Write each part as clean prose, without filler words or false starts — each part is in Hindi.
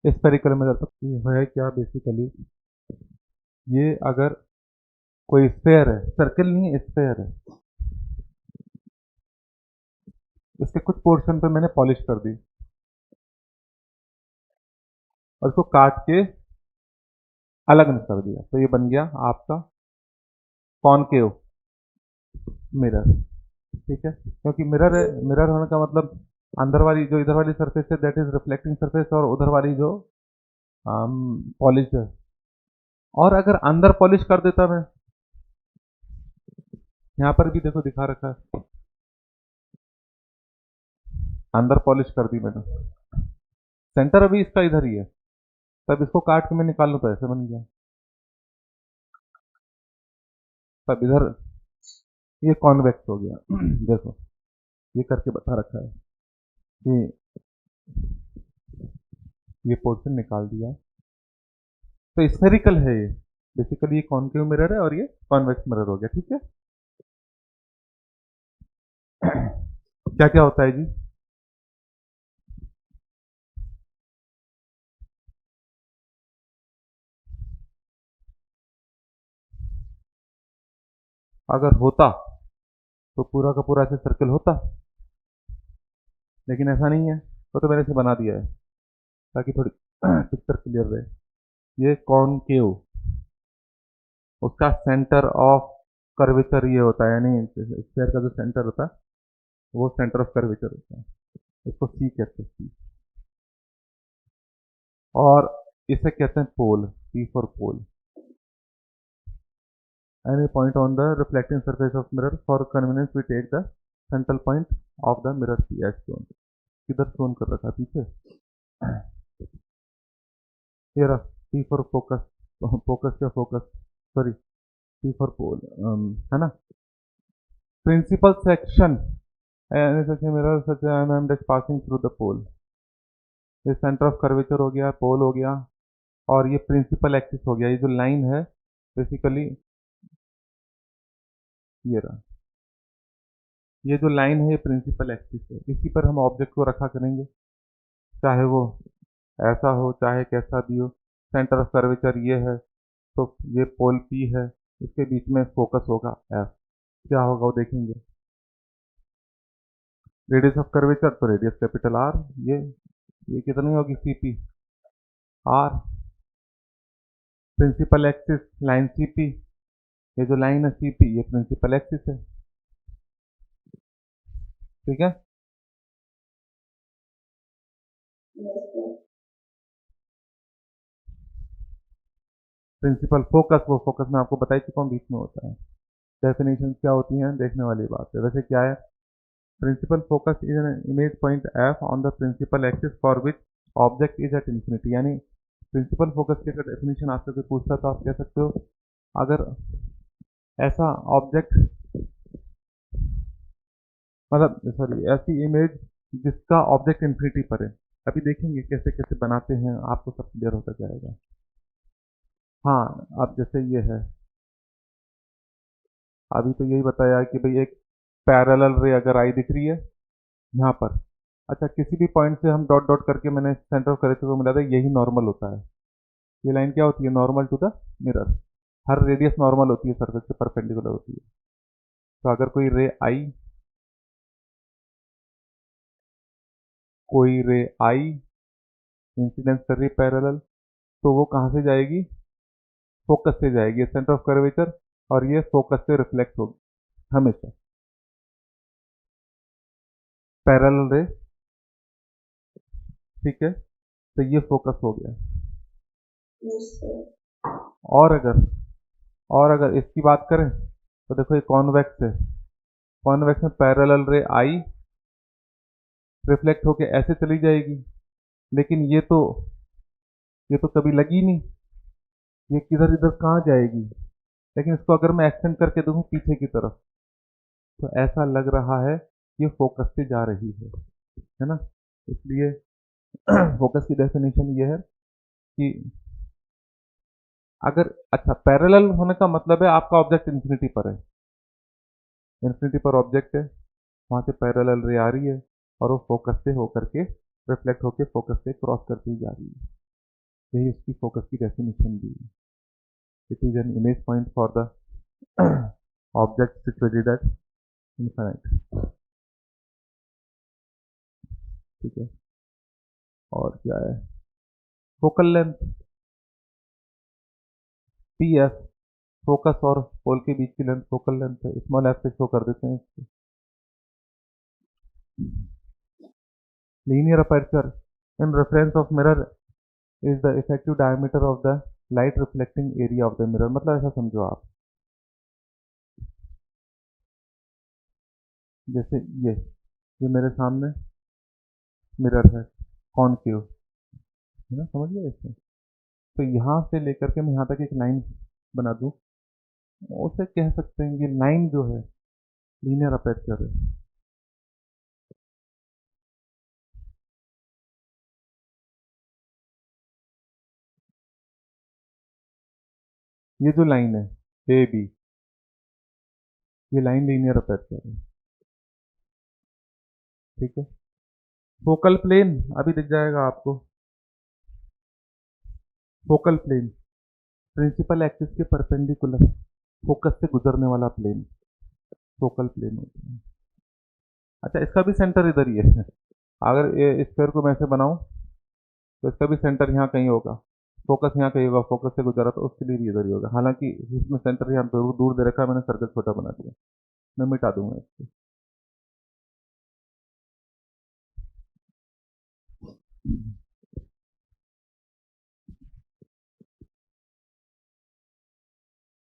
स्फेरिकल मिरर तो ये है क्या बेसिकली, ये अगर कोई स्फेयर है, सर्कल नहीं है, स्फेयर है, इसके कुछ पोर्शन पे मैंने पॉलिश कर दी और इसको काट के अलग कर दिया, तो ये बन गया आपका कॉनकेव मिरर। ठीक है, क्योंकि मिरर है, मिरर होने का मतलब अंदर वाली जो इधर वाली सरफेस है दैट इज रिफ्लेक्टिंग सरफेस, और उधर वाली जो पॉलिश है। और अगर अंदर पॉलिश कर देता मैं, यहाँ पर भी देखो दिखा रखा है, अंदर पॉलिश कर दी मैंने, सेंटर अभी इसका इधर ही है, तब इसको काट के मैं निकाल लूँ तो ऐसे बन गया, तब इधर ये कॉन्वेक्स हो गया। देखो ये करके बता रखा है कि ये पोर्शन निकाल दिया, तो स्फेरिकल है ये, बेसिकली ये कॉनकेव मिरर है और ये कॉन्वेक्स मिरर हो गया। ठीक है, क्या क्या होता है जी, अगर होता तो पूरा का पूरा ऐसे सर्कल होता, लेकिन ऐसा नहीं है, तो मैंने इसे बना दिया है ताकि थोड़ी पिक्चर क्लियर रहे। ये कॉनकेव, उसका सेंटर ऑफ कर्वेचर ये होता है, यानी स्फेयर का जो सेंटर होता है वो सेंटर ऑफ कर्वेचर होता है, इसको सी कहते हैं, सी। और इसे कहते हैं poll, C for poll. Any point on the reflecting surface of mirror, for convenience we take the central point of the mirror C as shown। किधर शोन कर रखा पीछे, ये रहा C फॉर फोकस, फोकस या focus, sorry C for pole, है ना। Principal section such a mirror such a mm dash passing through the pole, ये सेंटर ऑफ कर्वेचर हो गया, पोल हो गया, और ये प्रिंसिपल एक्सिस हो गया। ये जो लाइन है बेसिकली ये रहा, ये जो लाइन है ये प्रिंसिपल एक्सिस है, इसी पर हम ऑब्जेक्ट को रखा करेंगे, चाहे वो ऐसा हो चाहे कैसा भी हो। सेंटर ऑफ कर्वेचर ये है, तो ये पोल पी है, इसके बीच में फोकस होगा एफ, क्या होगा वो देखेंगे। रेडियस ऑफ कर्वेचर तो रेडियस कैपिटल आर, ये कितनी होगी C P R. Principal axis line C P, ये जो लाइन है सी पी ये प्रिंसिपल एक्सिस है। ठीक है, प्रिंसिपल फोकस, वो फोकस मैं आपको बता ही चुका हूँ बीच में होता है। डेफिनेशन क्या होती हैं देखने वाली बात है। वैसे क्या है, principal focus is an image point F on the principal axis for which object is at infinity. यानी प्रिंसिपल फोकस की अगर डेफिनेशन आपसे कोई पूछता तो आप कह सकते हो, अगर ऐसा ऑब्जेक्ट, मतलब सॉरी ऐसी इमेज जिसका ऑब्जेक्ट इंफिनिटी पर है। अभी देखेंगे कैसे कैसे बनाते हैं, आपको सब क्लियर होता जाएगा। हाँ, अब जैसे ये है, अभी तो यही बताया कि भाई एक पैरेलल रे अगर आई दिख रही है यहाँ पर, अच्छा किसी भी पॉइंट से हम डॉट डॉट करके मैंने सेंटर ऑफ कर्वेचर को मिला था, यही नॉर्मल होता है। ये लाइन क्या होती है, नॉर्मल टू द मिरर। हर रेडियस नॉर्मल होती है, सर्फेस से परपेंडिकुलर होती है। तो अगर कोई रे आई इंसिडेंस कर रही है पैरेलल, तो वो कहाँ से जाएगी, फोकस से जाएगी, सेंटर ऑफ कर्वेचर, और ये फोकस से रिफ्लेक्ट होगी हमेशा। पैरेलल रे, ठीक है, तो ये फोकस हो गया। और अगर इसकी बात करें तो देखो ये कॉन्वेक्स है, कॉन्वेक्स में पैरेलल रे आई रिफ्लेक्ट होके ऐसे चली जाएगी, लेकिन ये तो कभी लगी नहीं, ये किधर इधर कहाँ जाएगी। लेकिन इसको अगर मैं एक्सटेंड करके देखूँ पीछे की तरफ, तो ऐसा लग रहा है ये फोकस से जा रही है ना। इसलिए फोकस की डेफिनेशन ये है कि अगर, अच्छा पैरेलल होने का मतलब है आपका ऑब्जेक्ट इन्फिनिटी पर है, इन्फिनिटी पर ऑब्जेक्ट है, वहां से पैरेलल रे आ रही है और वो फोकस से होकर के रिफ्लेक्ट होकर फोकस से क्रॉस करती जा रही है। यही उसकी फोकस की डेफिनेशन दी है। It is an image point for the object situated at infinite. ठीक है, और क्या है, focal length P F, focus और पोल के बीच की लेंथ फोकल लेंथ है, स्मॉल एफ से शो कर देते हैं इसको। Linear aperture in reference of mirror is the effective diameter of the light reflecting area of the mirror. मतलब ऐसा समझो आप, जैसे ये मेरे सामने मिरर है कॉनकेव, है ना, समझ गए इससे। तो यहाँ से लेकर के मैं यहाँ तक एक लाइन बना दूँ, उसे कह सकते हैं ये लाइन जो है लीनियर अपर्चर है। ये जो लाइन है ए बी, ये लाइन लीनियर अपर्चर है। ठीक है, फोकल प्लेन अभी दिख जाएगा आपको। फोकल प्लेन प्रिंसिपल एक्सिस के परपेंडिकुलर फोकस से गुजरने वाला प्लेन फोकल प्लेन होता है। अच्छा, इसका भी सेंटर इधर ही है। अगर ये स्क्वायर को मैं ऐसे बनाऊं तो इसका भी सेंटर यहाँ कहीं होगा, फोकस यहाँ कहीं होगा, फोकस से गुजरा तो उसके लिए भी इधर ही होगा। हालांकि इसमें सेंटर यहाँ दूर दूर दे रखा है, मैंने सर्कल छोटा बना दिया, मैं मिटा दूंगा इसको।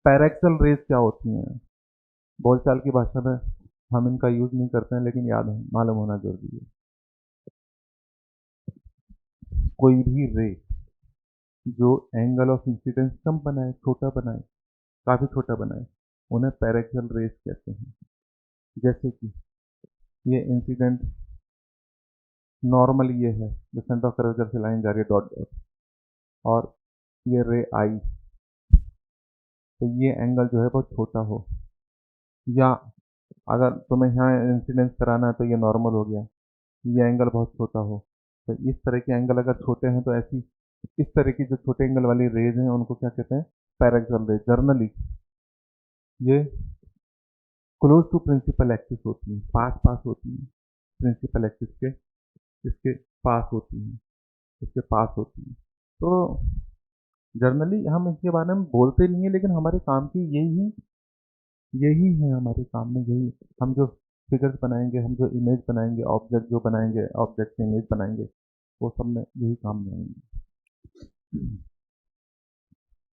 पैरेक्सल रेज क्या होती हैं? बोलचाल की भाषा में हम इनका यूज नहीं करते हैं, लेकिन याद मालूम होना जरूरी है। कोई भी रे जो एंगल ऑफ इंसिडेंस कम बनाए, छोटा बनाए, काफी छोटा बनाए, उन्हें पैरेक्सल रेज कहते हैं। जैसे कि ये इंसिडेंट नॉर्मल ये है, जो सेंटर ऑफ कर्वेचर से लाइन जा रही है डॉट डॉट, और ये रे आई, तो ये एंगल जो है बहुत छोटा हो, या अगर तुम्हें यहाँ इंसिडेंस कराना है तो ये नॉर्मल हो गया, ये एंगल बहुत छोटा हो, तो इस तरह के एंगल अगर छोटे हैं तो ऐसी इस तरह की जो छोटे एंगल वाली रेज हैं उनको क्या कहते हैं? पैरेक्सल रेज। जर्नली ये क्लोज टू प्रिंसिपल एक्सिस होती हैं, पास पास होती हैं, प्रिंसिपल एक्सिस के इसके पास होती हैं, इसके पास होती हैं। तो जर्नली हम इसके बारे में बोलते नहीं है, लेकिन हमारे काम की यही यही है, हमारे काम में यही, हम जो फिगर्स बनाएंगे, हम जो इमेज बनाएंगे, ऑब्जेक्ट जो बनाएंगे, ऑब्जेक्ट से इमेज बनाएंगे, वो सब में यही काम में आएंगे।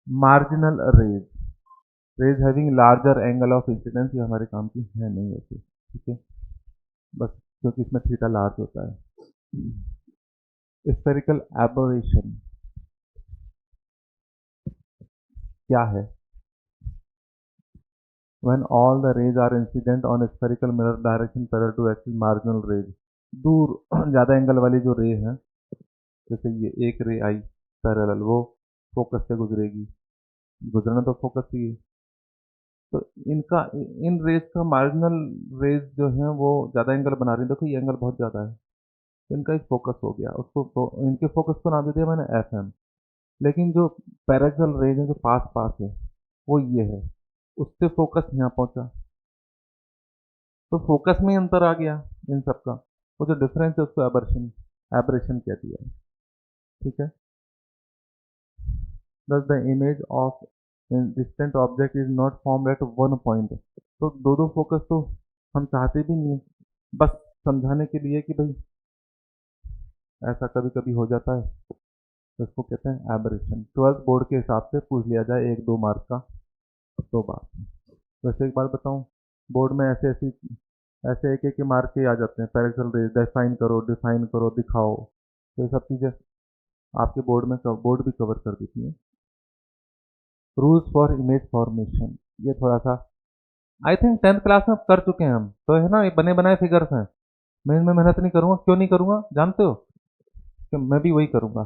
Marginal rays, rays having larger angle of incidence, ये हमारे काम की है नहीं वैसे। ठीक है, बस क्योंकि इसमें थीटा लार्ज होता है। स्फेरिकल एबरेशन क्या है? when all the rays are incident on a spherical mirror direction parallel to axis, marginal rays, दूर ज़्यादा एंगल वाली जो रे है, जैसे ये एक रे आई पैरेलल, वो फोकस से गुजरेगी, गुजरना तो फोकस ही है, तो इनका इन रेज का मार्जिनल रेज जो है वो ज़्यादा एंगल बना रही है। देखो ये एंगल बहुत ज़्यादा है, तो इनका एक फोकस हो गया, उसको इनके फोकस को नाम दे दिया मैंने एफ एम। लेकिन जो पैरेलल रेज है जो पास पास है वो ये है, उससे फोकस यहाँ पहुंचा, तो फोकस में ही अंतर आ गया इन सब का, वो जो डिफरेंस है उसको एबरेशन एबरेशन कह दिया है। ठीक है, thus the image of a distant object is not formed at one point। तो दो दो फोकस तो हम चाहते भी नहीं है, बस समझाने के लिए कि भाई ऐसा कभी कभी हो जाता है, तो इसको कहते हैं एबरेशन। 12th बोर्ड के हिसाब से पूछ लिया जाए 1-2 मार्क का तो बात। वैसे एक बात बताऊं, बोर्ड में ऐसे एक एक के मार्क के आ जाते हैं, पैरेलल रेज डिफाइन करो दिखाओ, तो ये सब चीज़ें आपके बोर्ड में बोर्ड भी कवर कर देती है। रूल्स फॉर इमेज फॉर्मेशन, ये थोड़ा सा आई थिंक 10th क्लास में कर चुके हैं हम, तो है ना, ये बने बनाए फिगर्स हैं, मैं इनमें मेहनत नहीं करूँगा। क्यों नहीं करूँगा जानते हो? कि मैं भी वही करूँगा,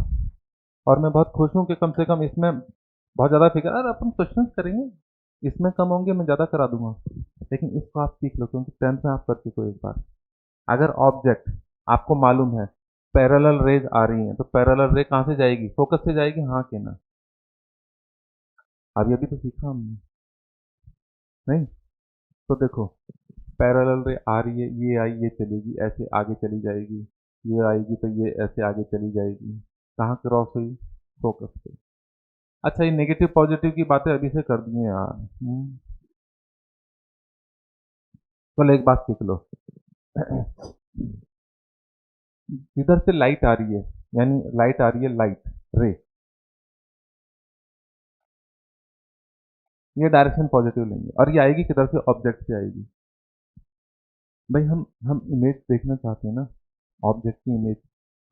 और मैं बहुत खुश हूँ कि कम से कम इसमें बहुत ज़्यादा फिगर, अरे अपन क्वेश्चन करेंगे, इसमें कम होंगे, मैं ज़्यादा करा दूंगा, लेकिन इसको आप सीख लो, क्योंकि 10th में आप कर चुके हो एक बार। अगर ऑब्जेक्ट आपको मालूम है पैरेलल रेज आ रही हैं, तो पैरेलल रे कहाँ से जाएगी? फोकस से जाएगी, हाँ के ना? अभी अभी तो सीखा हमने, नहीं? तो देखो, पैरेलल रे आ रही है, ये आई, ये चलेगी ऐसे आगे चली जाएगी, ये आएगी तो ये ऐसे आगे चली जाएगी। कहाँ क्रॉस हुई? फोकस पे। अच्छा, ये नेगेटिव पॉजिटिव की बातें अभी से कर दी हैं यार। चलो एक बात सीख लो। इधर से लाइट आ रही है, यानी लाइट आ रही है, लाइट रे, ये डायरेक्शन पॉजिटिव लेंगे, और ये आएगी किधर से? ऑब्जेक्ट से आएगी। भाई हम इमेज देखना चाहते हैं ना, ऑब्जेक्ट की इमेज।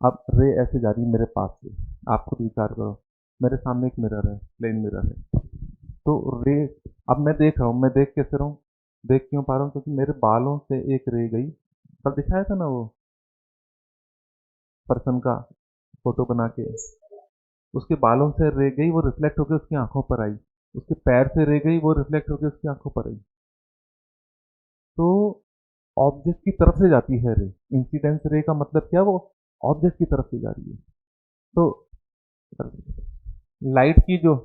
अब रे ऐसे जा रही है मेरे पास से, आप खुद विचार करो, मेरे सामने एक मिरर है, प्लेन मिरर है, तो रे, अब मैं देख रहा हूँ, मैं देख कैसे रहा हूँ? देख क्यों पा रहा हूँ? क्योंकि मेरे बालों से एक रे गई, कल दिखाया था ना वो पर्सन का फोटो बना के, उसके बालों से रे गई, वो रिफ्लेक्ट होकर उसकी आंखों पर आई, उसके पैर से रे गई, वो रिफ्लेक्ट होकर उसकी आंखों पर आई। तो ऑब्जेक्ट की तरफ से जाती है रे, इंसिडेंस रे का मतलब क्या? वो ऑब्जेक्ट की तरफ से जा रही है। तो लाइट की जो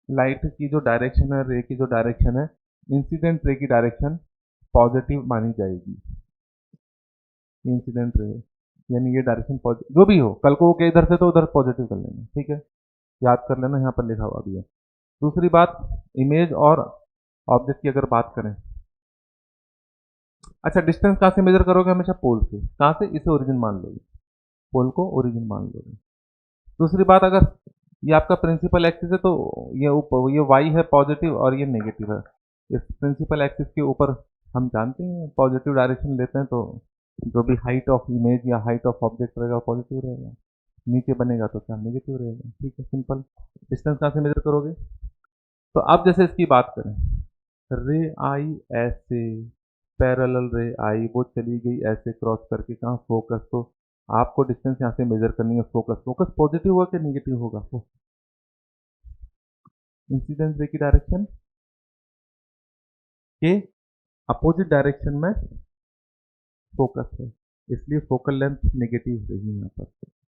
लाइट की जो डायरेक्शन है, रे की जो डायरेक्शन है, इंसिडेंट रे की डायरेक्शन पॉजिटिव मानी जाएगी। इंसिडेंट रे, यानी ये डायरेक्शन पॉजिटिव जो भी हो, कल को वो इधर से तो उधर पॉजिटिव कर लेंगे, ठीक है? याद कर लेना, यहाँ पर लिखा हुआ भी है। दूसरी बात, इमेज और ऑब्जेक्ट की अगर बात करें, अच्छा डिस्टेंस कहाँ से मेजर करोगे? हमेशा पोल से। कहाँ से? इसे ओरिजिन मान लोगे, पोल को ओरिजिन मान लोगे। दूसरी बात, अगर ये आपका प्रिंसिपल एक्सिस है तो ये ऊपर, ये वाई है पॉजिटिव और ये नेगेटिव है। इस प्रिंसिपल एक्सिस के ऊपर हम जानते हैं पॉजिटिव डायरेक्शन लेते हैं, तो जो भी हाइट ऑफ इमेज या हाइट ऑफ ऑब्जेक्ट रहेगा पॉजिटिव रहेगा, नीचे बनेगा तो क्या? नेगेटिव रहेगा, ठीक है, सिंपल। डिस्टेंस कहाँ से मेजर करोगे? तो अब जैसे इसकी बात करें, रे आई ऐसे, पैरेलल रे आई, वो चली गई ऐसे क्रॉस करके, कहाँ? फोकस। तो आपको डिस्टेंस यहाँ से मेजर करनी है, फोकस। फोकस पॉजिटिव होगा कि नेगेटिव होगा? इंसिडेंस रे की डायरेक्शन के अपोजिट डायरेक्शन में फोकस है, इसलिए फोकल लेंथ नेगेटिव रही यहाँ पर।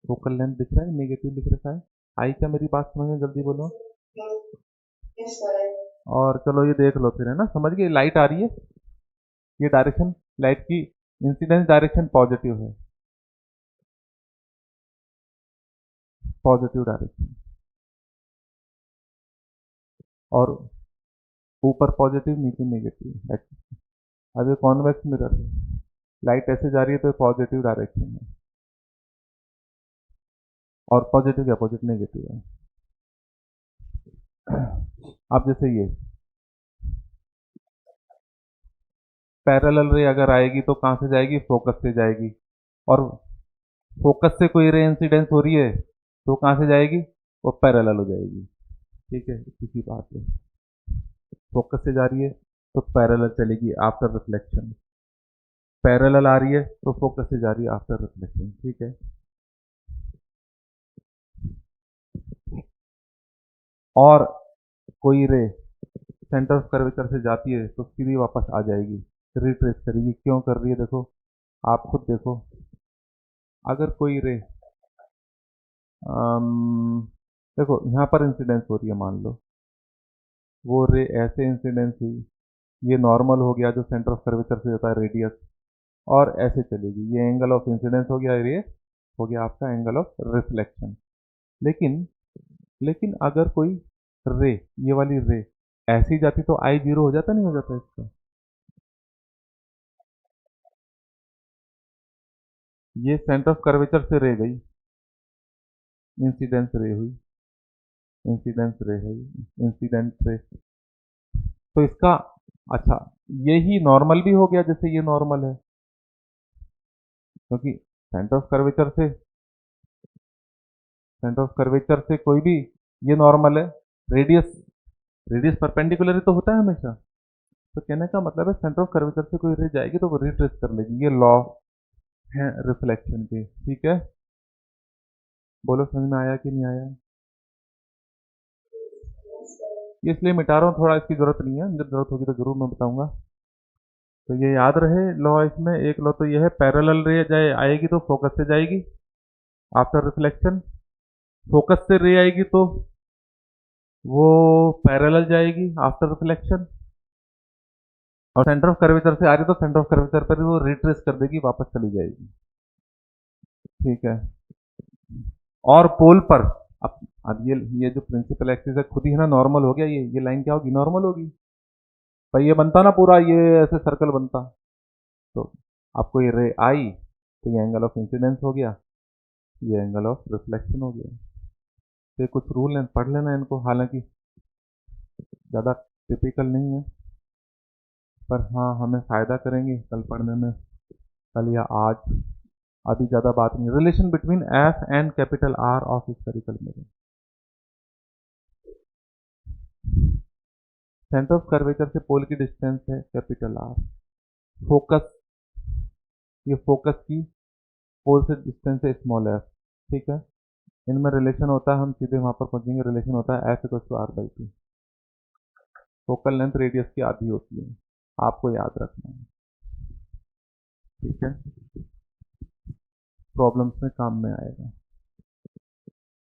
फोकल लेंथ दिख रहा है, नेगेटिव लिख रखा है। आई क्या मेरी बात समझ में? जल्दी बोलो। और चलो ये देख लो फिर, है ना, समझ गए? लाइट आ रही है, ये डायरेक्शन लाइट की इंसिडेंस डायरेक्शन पॉजिटिव है, पॉजिटिव डायरेक्शन, और ऊपर पॉजिटिव नीचे नेगेटिव। अब ये कॉन्वेक्स मिरर है, लाइट ऐसे जा रही है तो पॉजिटिव डायरेक्शन है, और पॉजिटिव के अपोजिट नेगेटिव है। अब जैसे ये पैरेलल रे अगर आएगी तो कहाँ से जाएगी? फोकस से जाएगी, और फोकस से कोई रे इंसिडेंस हो रही है तो कहाँ से जाएगी? वो पैरेलल हो जाएगी, ठीक है, इसी बात है। फोकस से जा रही है तो पैरेलल चलेगी आफ्टर रिफ्लेक्शन, पैरेलल आ रही है तो फोकस से जा रही है आफ्टर रिफ्लेक्शन, ठीक है। और कोई रे सेंटर ऑफ कर्वेचर से जाती है तो सीधी वापस आ जाएगी, रिट्रेस करेगी। क्यों कर रही है? देखो, आप खुद देखो, अगर कोई रे देखो यहाँ पर इंसिडेंस हो रही है, मान लो वो रे ऐसे इंसिडेंस हुई, ये नॉर्मल हो गया जो सेंटर ऑफ कर्वेचर से होता है, रेडियस, और ऐसे चलेगी, ये एंगल ऑफ इंसिडेंस हो गया, ये हो गया आपका एंगल ऑफ रिफ्लेक्शन। लेकिन लेकिन अगर कोई रे, ये वाली रे ऐसी जाती तो आई जीरो हो जाता, नहीं हो जाता इसका? ये सेंटर ऑफ कर्वेचर से रे गई, इंसिडेंस रे हुई, इंसिडेंस रे है, इंसिडेंट रे, तो इसका, अच्छा, यही नॉर्मल भी हो गया, जैसे ये नॉर्मल है, क्योंकि सेंटर ऑफ कर्वेचर से कोई भी, ये नॉर्मल है, रेडियस रेडियस परपेंडिकुलर ही तो होता है हमेशा। तो कहने का मतलब है सेंटर ऑफ कर्वेचर से कोई रे जाएगी तो वो रिट्रेस कर लेगी, ये लॉ है रिफ्लेक्शन के, ठीक है। बोलो समझ में आया कि नहीं आया? ये इसलिए मिटा रहा हूँ, थोड़ा इसकी जरूरत नहीं है, जब जरूरत होगी तो जरूर मैं बताऊंगा। तो ये याद रहे लॉ, इसमें एक लॉ तो ये है, पैरेलल रे जाए आएगी तो फोकस से जाएगी आफ्टर रिफ्लेक्शन, फोकस से रे आएगी तो वो पैरेलल जाएगी आफ्टर रिफ्लेक्शन, और सेंटर ऑफ कर्वेचर से आ रही तो सेंटर ऑफ कर्वेचर पर वो रिट्रेस कर देगी, वापस चली जाएगी। ठीक है। और पोल पर अब ये जो प्रिंसिपल एक्सिस है खुद ही है ना नॉर्मल हो गया, ये लाइन क्या होगी, नॉर्मल होगी भाई, ये बनता ना पूरा, ये ऐसे सर्कल बनता। तो आपको ये रे आई तो ये एंगल ऑफ इंसिडेंस हो गया, ये एंगल ऑफ रिफ्लेक्शन हो गया। तो ये कुछ रूल हैं, पढ़ लेना इनको, हालांकि ज़्यादा टिपिकल नहीं है, पर हाँ हमें फ़ायदा करेंगे कल पढ़ने में, कल या आज। अभी ज़्यादा बात नहीं, relation between F and capital R of spherical mirror. Centre of curvature से पोल की डिस्टेंस है कैपिटल आर, फोकस, ये फोकस की पोल से डिस्टेंस है स्मॉल एफ। ठीक है, इनमें रिलेशन होता है, हम सीधे वहां पर पहुंचेंगे, रिलेशन होता है F equal to R by two, focal length radius की आधी होती है, आपको याद रखना है। ठीक है, प्रॉब्लम्स में काम में आएगा।